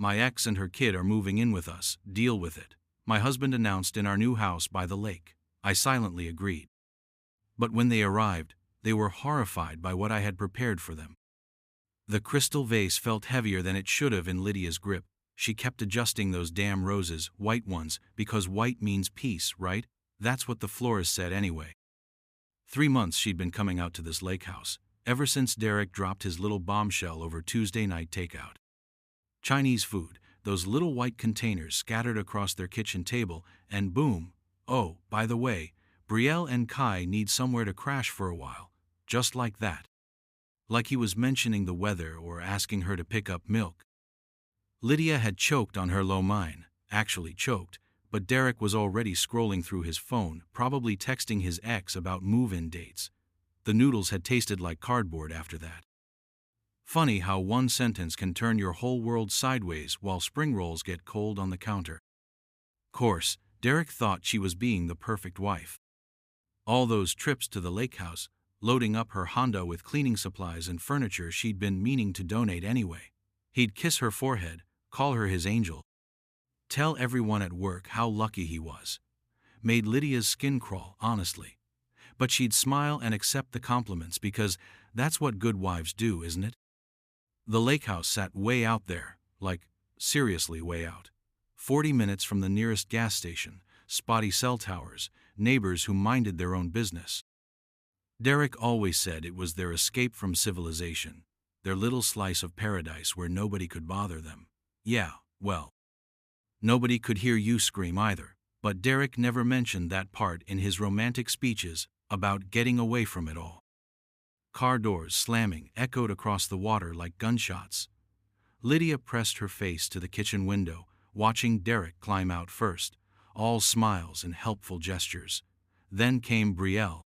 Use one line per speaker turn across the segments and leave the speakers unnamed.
My ex and her kid are moving in with us, deal with it, my husband announced in our new house by the lake. I silently agreed. But when they arrived, they were horrified by what I had prepared for them. The crystal vase felt heavier than it should have in Lydia's grip. She kept adjusting those damn roses, white ones, because white means peace, right? That's what the florist said anyway. 3 months she'd been coming out to this lake house, ever since Derek dropped his little bombshell over Tuesday night takeout. Chinese food, those little white containers scattered across their kitchen table, and boom. Oh, by the way, Brielle and Kai need somewhere to crash for a while, just like that. Like he was mentioning the weather or asking her to pick up milk. Lydia had choked on her lo mein, actually choked, but Derek was already scrolling through his phone, probably texting his ex about move-in dates. The noodles had tasted like cardboard after that. Funny how one sentence can turn your whole world sideways while spring rolls get cold on the counter. Course, Derek thought she was being the perfect wife. All those trips to the lake house, loading up her Honda with cleaning supplies and furniture she'd been meaning to donate anyway. He'd kiss her forehead, call her his angel. Tell everyone at work how lucky he was. Made Lydia's skin crawl, honestly. But she'd smile and accept the compliments because that's what good wives do, isn't it? The lake house sat way out there, like, seriously way out. 40 minutes from the nearest gas station, spotty cell towers, neighbors who minded their own business. Derek always said it was their escape from civilization, their little slice of paradise where nobody could bother them. Yeah, well. Nobody could hear you scream either, but Derek never mentioned that part in his romantic speeches about getting away from it all. Car doors slamming echoed across the water like gunshots. Lydia pressed her face to the kitchen window, watching Derek climb out first, all smiles and helpful gestures. Then came Brielle.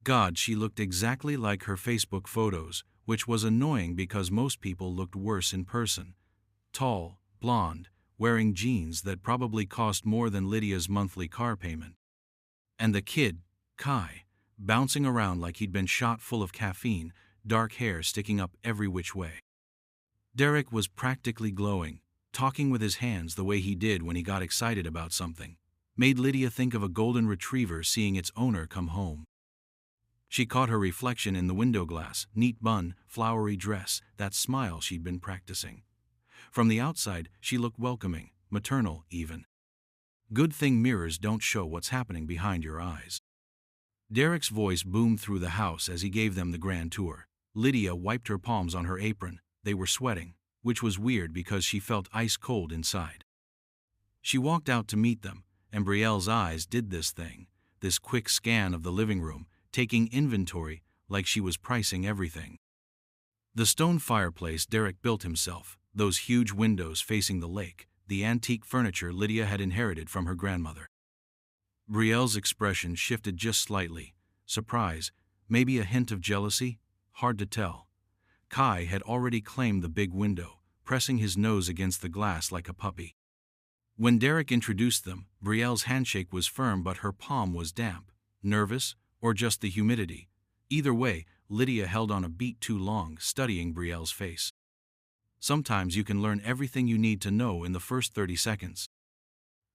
God, she looked exactly like her Facebook photos, which was annoying because most people looked worse in person. Tall, blonde, wearing jeans that probably cost more than Lydia's monthly car payment. And the kid, Kai, bouncing around like he'd been shot full of caffeine, dark hair sticking up every which way. Derek was practically glowing, talking with his hands the way he did when he got excited about something. Made Lydia think of a golden retriever seeing its owner come home. She caught her reflection in the window glass, neat bun, flowery dress, that smile she'd been practicing. From the outside, she looked welcoming, maternal even. Good thing mirrors don't show what's happening behind your eyes. Derek's voice boomed through the house as he gave them the grand tour. Lydia wiped her palms on her apron. They were sweating, which was weird because she felt ice cold inside. She walked out to meet them, and Brielle's eyes did this thing, this quick scan of the living room, taking inventory like she was pricing everything. The stone fireplace Derek built himself, those huge windows facing the lake, the antique furniture Lydia had inherited from her grandmother. Brielle's expression shifted just slightly. Surprise, maybe a hint of jealousy? Hard to tell. Kai had already claimed the big window, pressing his nose against the glass like a puppy. When Derek introduced them, Brielle's handshake was firm but her palm was damp. Nervous, or just the humidity? Either way, Lydia held on a beat too long, studying Brielle's face. Sometimes you can learn everything you need to know in the first 30 seconds.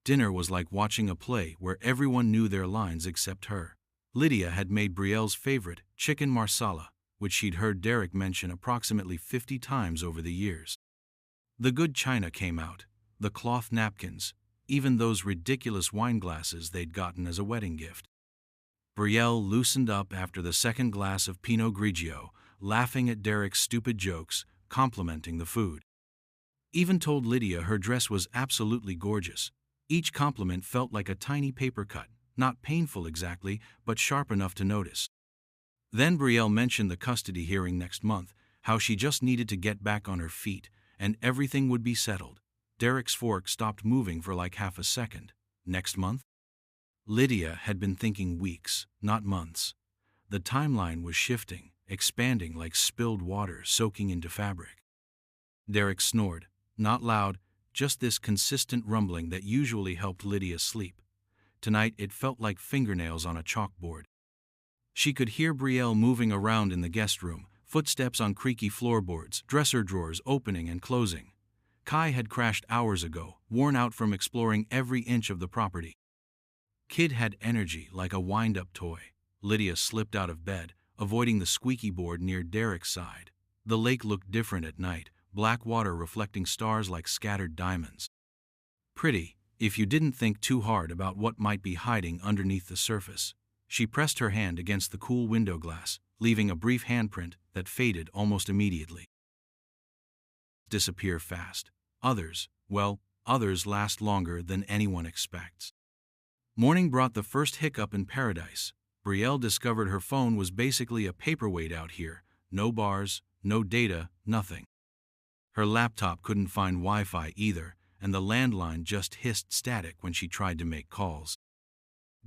Dinner was like watching a play where everyone knew their lines except her. Lydia had made Brielle's favorite, chicken marsala, which she'd heard Derek mention approximately 50 times over the years. The good china came out, the cloth napkins, even those ridiculous wine glasses they'd gotten as a wedding gift. Brielle loosened up after the second glass of Pinot Grigio, laughing at Derek's stupid jokes, complimenting the food. Even told Lydia her dress was absolutely gorgeous. Each compliment felt like a tiny paper cut, not painful exactly, but sharp enough to notice. Then Brielle mentioned the custody hearing next month, how she just needed to get back on her feet, and everything would be settled. Derek's fork stopped moving for like half a second. Next month? Lydia had been thinking weeks, not months. The timeline was shifting, expanding like spilled water soaking into fabric. Derek snored, not loud, just this consistent rumbling that usually helped Lydia sleep. Tonight it felt like fingernails on a chalkboard. She could hear Brielle moving around in the guest room, footsteps on creaky floorboards, dresser drawers opening and closing. Kai had crashed hours ago, worn out from exploring every inch of the property. Kid had energy like a wind-up toy. Lydia slipped out of bed, avoiding the squeaky board near Derek's side. The lake looked different at night, black water reflecting stars like scattered diamonds. Pretty, if you didn't think too hard about what might be hiding underneath the surface. She pressed her hand against the cool window glass, leaving a brief handprint that faded almost immediately. Disappear fast. Others last longer than anyone expects. Morning brought the first hiccup in paradise. Brielle discovered her phone was basically a paperweight out here. No bars, no data, nothing. Her laptop couldn't find Wi-Fi either, and the landline just hissed static when she tried to make calls.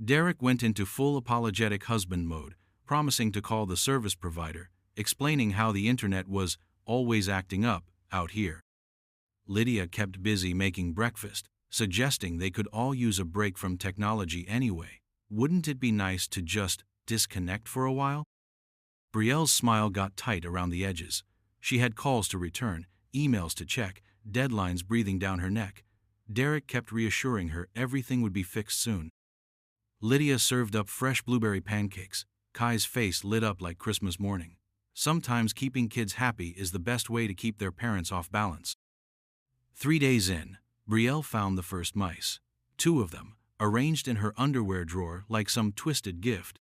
Derek went into full apologetic husband mode, promising to call the service provider, explaining how the internet was always acting up out here. Lydia kept busy making breakfast, suggesting they could all use a break from technology anyway. Wouldn't it be nice to just disconnect for a while? Brielle's smile got tight around the edges. She had calls to return, emails to check, deadlines breathing down her neck. Derek kept reassuring her everything would be fixed soon. Lydia served up fresh blueberry pancakes. Kai's face lit up like Christmas morning. Sometimes keeping kids happy is the best way to keep their parents off balance. 3 days in, Brielle found the first mice. 2 of them, arranged in her underwear drawer like some twisted gift.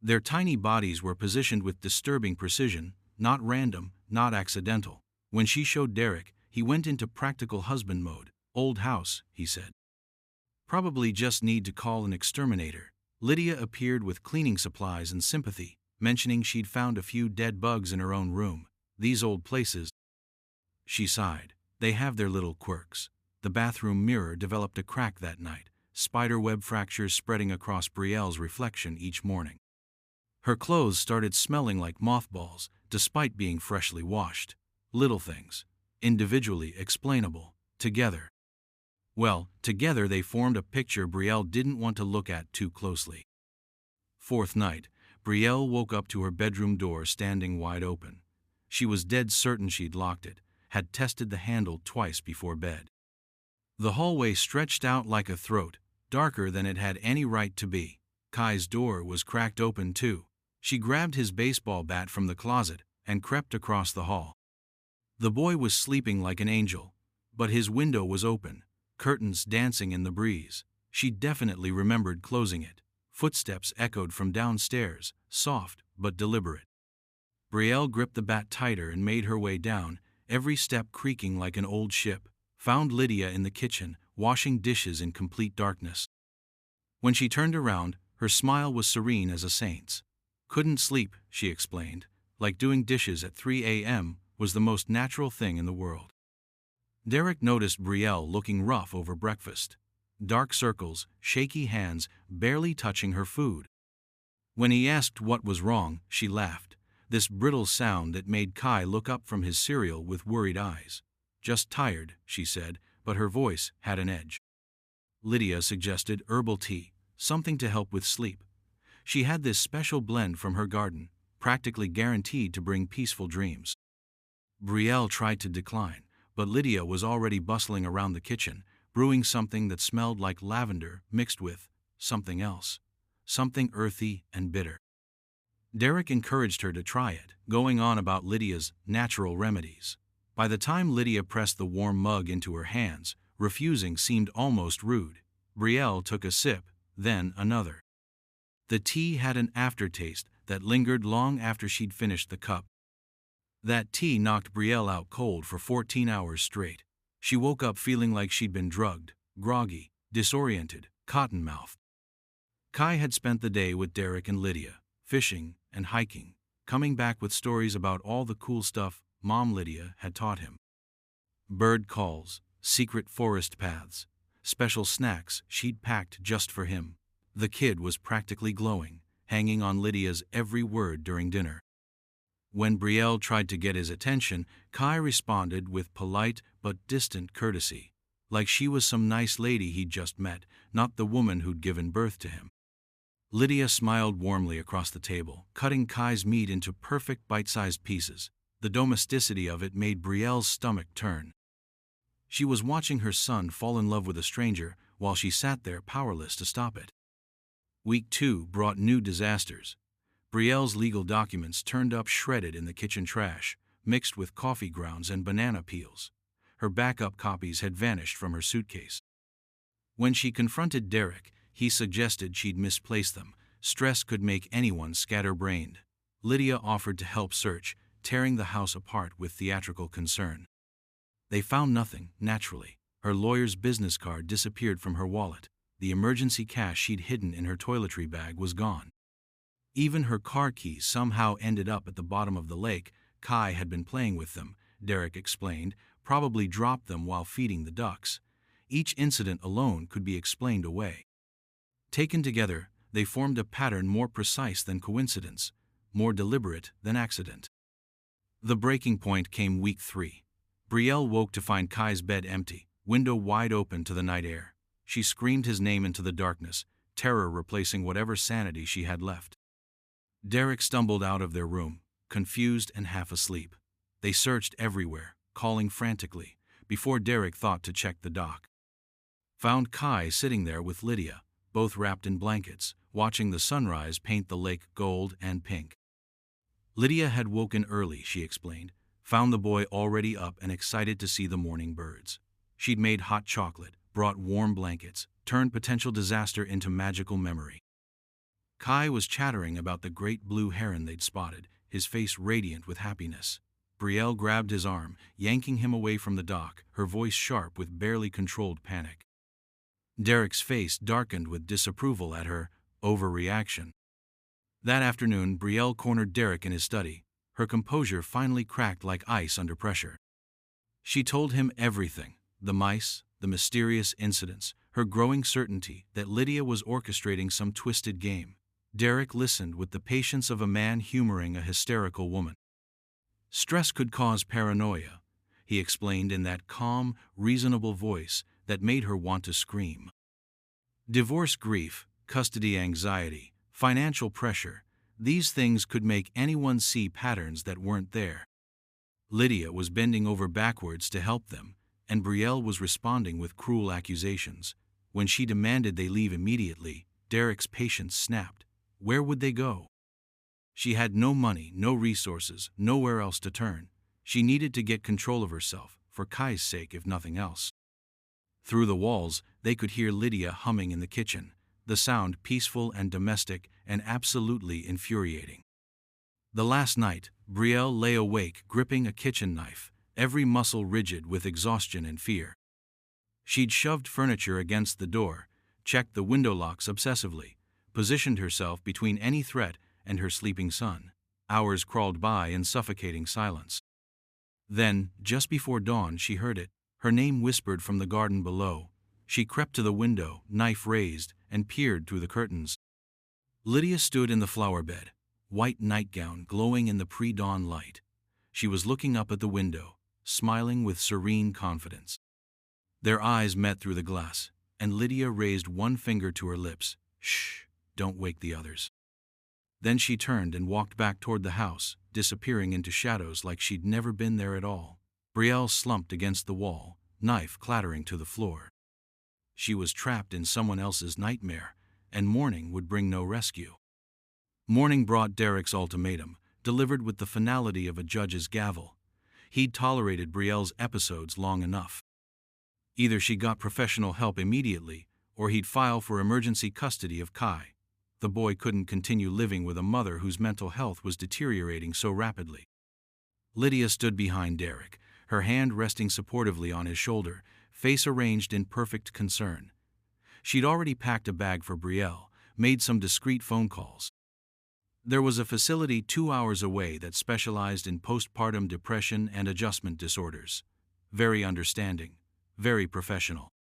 Their tiny bodies were positioned with disturbing precision, not random, not accidental. When she showed Derek, he went into practical husband mode. Old house, he said. Probably just need to call an exterminator. Lydia appeared with cleaning supplies and sympathy, mentioning she'd found a few dead bugs in her own room. These old places. She sighed. They have their little quirks. The bathroom mirror developed a crack that night, spiderweb fractures spreading across Brielle's reflection each morning. Her clothes started smelling like mothballs, despite being freshly washed. Little things. Individually explainable. Together. Well, together they formed a picture Brielle didn't want to look at too closely. 4th night, Brielle woke up to her bedroom door standing wide open. She was dead certain she'd locked it, had tested the handle twice before bed. The hallway stretched out like a throat, darker than it had any right to be. Kai's door was cracked open too. She grabbed his baseball bat from the closet and crept across the hall. The boy was sleeping like an angel, but his window was open, curtains dancing in the breeze. She definitely remembered closing it. Footsteps echoed from downstairs, soft but deliberate. Brielle gripped the bat tighter and made her way down, every step creaking like an old ship. Found Lydia in the kitchen, washing dishes in complete darkness. When she turned around, her smile was serene as a saint's. Couldn't sleep, she explained, like doing dishes at 3 a.m. was the most natural thing in the world. Derek noticed Brielle looking rough over breakfast. Dark circles, shaky hands, barely touching her food. When he asked what was wrong, she laughed, this brittle sound that made Kai look up from his cereal with worried eyes. Just tired, she said, but her voice had an edge. Lydia suggested herbal tea, something to help with sleep. She had this special blend from her garden, practically guaranteed to bring peaceful dreams. Brielle tried to decline, but Lydia was already bustling around the kitchen, brewing something that smelled like lavender mixed with something else, something earthy and bitter. Derek encouraged her to try it, going on about Lydia's natural remedies. By the time Lydia pressed the warm mug into her hands, refusing seemed almost rude. Brielle took a sip, then another. The tea had an aftertaste that lingered long after she'd finished the cup. That tea knocked Brielle out cold for 14 hours straight. She woke up feeling like she'd been drugged, groggy, disoriented, cotton-mouthed. Kai had spent the day with Derek and Lydia, fishing and hiking, coming back with stories about all the cool stuff Mom Lydia had taught him. Bird calls, secret forest paths, special snacks she'd packed just for him. The kid was practically glowing, hanging on Lydia's every word during dinner. When Brielle tried to get his attention, Kai responded with polite but distant courtesy, like she was some nice lady he'd just met, not the woman who'd given birth to him. Lydia smiled warmly across the table, cutting Kai's meat into perfect bite-sized pieces. The domesticity of it made Brielle's stomach turn. She was watching her son fall in love with a stranger while she sat there powerless to stop it. Week 2 brought new disasters. Brielle's legal documents turned up shredded in the kitchen trash, mixed with coffee grounds and banana peels. Her backup copies had vanished from her suitcase. When she confronted Derek, he suggested she'd misplaced them. Stress could make anyone scatterbrained. Lydia offered to help search, tearing the house apart with theatrical concern. They found nothing, naturally. Her lawyer's business card disappeared from her wallet. The emergency cash she'd hidden in her toiletry bag was gone. Even her car keys somehow ended up at the bottom of the lake. Kai had been playing with them, Derek explained, probably dropped them while feeding the ducks. Each incident alone could be explained away. Taken together, they formed a pattern more precise than coincidence, more deliberate than accident. The breaking point came week 3. Brielle woke to find Kai's bed empty, window wide open to the night air. She screamed his name into the darkness, terror replacing whatever sanity she had left. Derek stumbled out of their room, confused and half asleep. They searched everywhere, calling frantically, before Derek thought to check the dock. Found Kai sitting there with Lydia, both wrapped in blankets, watching the sunrise paint the lake gold and pink. Lydia had woken early, she explained, found the boy already up and excited to see the morning birds. She'd made hot chocolate, brought warm blankets, turned potential disaster into magical memory. Kai was chattering about the great blue heron they'd spotted, his face radiant with happiness. Brielle grabbed his arm, yanking him away from the dock, her voice sharp with barely controlled panic. Derek's face darkened with disapproval at her overreaction. That afternoon, Brielle cornered Derek in his study. Her composure finally cracked like ice under pressure. She told him everything, the mice, the mysterious incidents, her growing certainty that Lydia was orchestrating some twisted game. Derek listened with the patience of a man humoring a hysterical woman. Stress could cause paranoia, he explained in that calm, reasonable voice that made her want to scream. Divorce grief, custody anxiety, financial pressure, these things could make anyone see patterns that weren't there. Lydia was bending over backwards to help them, and Brielle was responding with cruel accusations. When she demanded they leave immediately, Derek's patience snapped. Where would they go? She had no money, no resources, nowhere else to turn. She needed to get control of herself, for Kai's sake if nothing else. Through the walls, they could hear Lydia humming in the kitchen, the sound peaceful and domestic and absolutely infuriating. The last night, Brielle lay awake gripping a kitchen knife, every muscle rigid with exhaustion and fear. She'd shoved furniture against the door, checked the window locks obsessively, positioned herself between any threat and her sleeping son. Hours crawled by in suffocating silence. Then, just before dawn, she heard it, her name whispered from the garden below. She crept to the window, knife raised, and peered through the curtains. Lydia stood in the flower bed, white nightgown glowing in the pre-dawn light. She was looking up at the window, smiling with serene confidence. Their eyes met through the glass, and Lydia raised one finger to her lips. Shh, don't wake the others. Then she turned and walked back toward the house, disappearing into shadows like she'd never been there at all. Brielle slumped against the wall, knife clattering to the floor. She was trapped in someone else's nightmare, and morning would bring no rescue. Morning brought Derek's ultimatum, delivered with the finality of a judge's gavel. He'd tolerated Brielle's episodes long enough. Either she got professional help immediately, or he'd file for emergency custody of Kai. The boy couldn't continue living with a mother whose mental health was deteriorating so rapidly. Lydia stood behind Derek, her hand resting supportively on his shoulder, face arranged in perfect concern. She'd already packed a bag for Brielle, made some discreet phone calls. There was a facility 2 hours away that specialized in postpartum depression and adjustment disorders. Very understanding, very professional.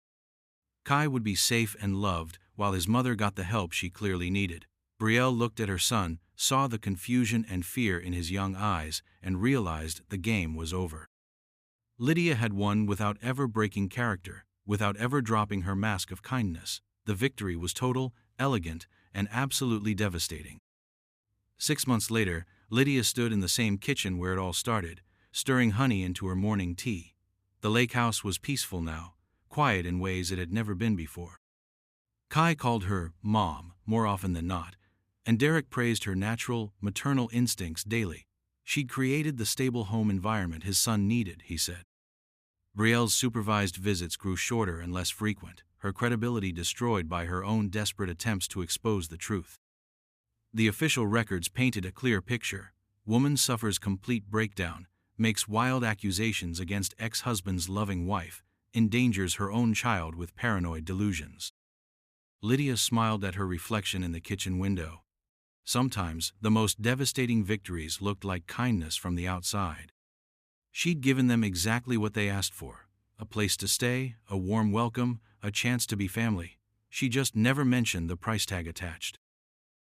Kai would be safe and loved while his mother got the help she clearly needed. Brielle looked at her son, saw the confusion and fear in his young eyes, and realized the game was over. Lydia had won without ever breaking character, without ever dropping her mask of kindness. The victory was total, elegant, and absolutely devastating. 6 months later, Lydia stood in the same kitchen where it all started, stirring honey into her morning tea. The lake house was peaceful now, quiet in ways it had never been before. Kai called her Mom more often than not, and Derek praised her natural, maternal instincts daily. She'd created the stable home environment his son needed, he said. Brielle's supervised visits grew shorter and less frequent, her credibility destroyed by her own desperate attempts to expose the truth. The official records painted a clear picture. Woman suffers complete breakdown, makes wild accusations against ex-husband's loving wife, endangers her own child with paranoid delusions. Lydia smiled at her reflection in the kitchen window. Sometimes, the most devastating victories looked like kindness from the outside. She'd given them exactly what they asked for: a place to stay, a warm welcome, a chance to be family. She just never mentioned the price tag attached.